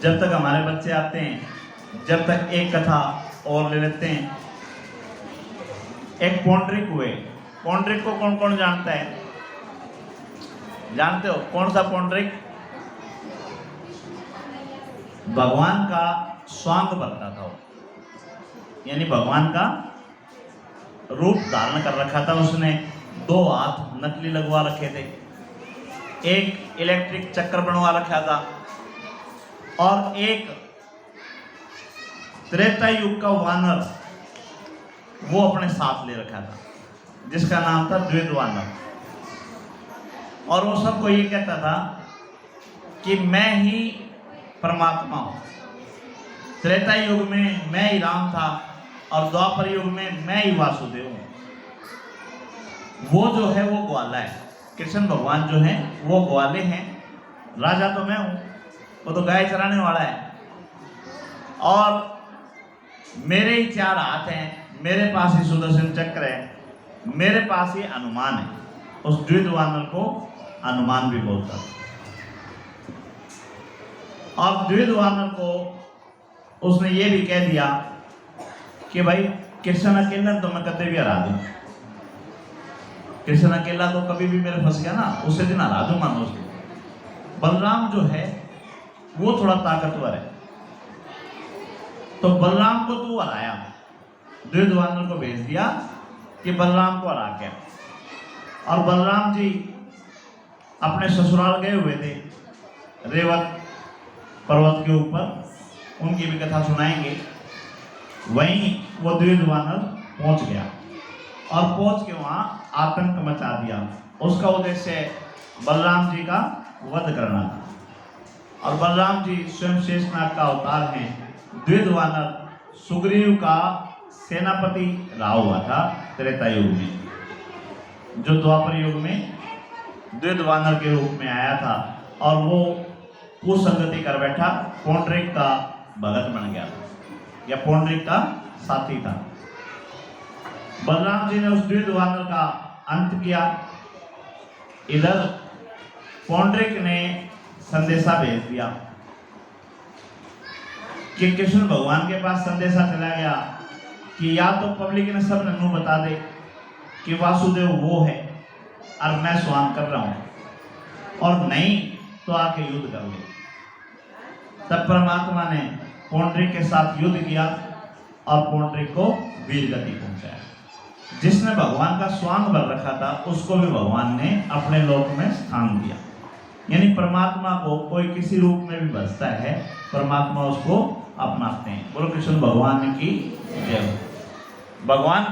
जब तक हमारे बच्चे आते हैं, जब तक एक कथा और ले लेते हैं। एक पौंड्रिक हुए। पौंड्रिक को कौन कौन जानता है? जानते हो कौन सा पौंड्रिक? भगवान का स्वांग बनता था वो, यानी भगवान का रूप धारण कर रखा था उसने। 2 हाथ नकली लगवा रखे थे, एक इलेक्ट्रिक चक्र बनवा रखा था, और एक त्रेता युग का वानर वो अपने साथ ले रखा था, जिसका नाम था द्वैत वानर। और वो सबको ये कहता था कि मैं ही परमात्मा हूं। त्रेता युग में मैं ही राम था और द्वापर युग में मैं ही वासुदेव हूं। वो जो है वो ग्वाला है। कृष्ण भगवान जो है वो ग्वाले हैं, राजा तो मैं हूं, वो तो गाय चराने वाला है। और मेरे ही 4 हाथ हैं, मेरे पास ही सुदर्शन चक्र है, मेरे पास ही हनुमान है। उस द्वैत वानर को हनुमान भी बोलता था। और द्वैत वानर को उसने ये भी कह दिया कि भाई कृष्ण अकेला तो मैं कभी भी हरा दूं। कृष्ण अकेला तो कभी भी मेरे फंस गया ना, उसे दिन हरा दूं मानो उसको। बलराम जो है वो थोड़ा ताकतवर है, तो बलराम को तू हराया। द्वैत वानर को भेज दिया कि बलराम को हरा के। और बलराम जी अपने ससुराल गए हुए थे, रेवत पर्वत के ऊपर, उनकी भी कथा सुनाएंगे। वहीं वो द्वैत वानर पहुंच गया और पहुंच के वहां आतंक मचा दिया। उसका उद्देश्य बलराम जी का वध करना था। और बलराम जी स्वयं शेषनाग का अवतार हैं। द्वैत वानर सुग्रीव का सेनापति रहा हुआ था त्रेता युग में, जो द्वापर युग में द्वैत वानर के रूप में आया था। और वो कुसंगति कर बैठा, पौंड्रिक का भगत बन गया था, या पौंड्रिक का साथी था। बलराम जी ने उस द्वैत वानर का अंत किया। इधर पौंड्रिक ने संदेशा भेज दिया कि कृष्ण भगवान के पास संदेशा चला गया कि या तो पब्लिक ने सब नन्नू बता दे कि वासुदेव वो है और मैं स्वांग कर रहा हूं, और नहीं तो आके युद्ध कर ले। तब परमात्मा ने पौंड्रिक के साथ युद्ध किया और पौंड्रिक को वीर गति पहुंचाया। जिसने भगवान का स्वांग बन रखा था उसको भी भगवान ने अपने लोक में स्थान दिया। यानी परमात्मा को कोई किसी रूप में भी बसता है, परमात्मा उसको अपनाते हैं। बोलो कृष्ण भगवान की जय। भगवान की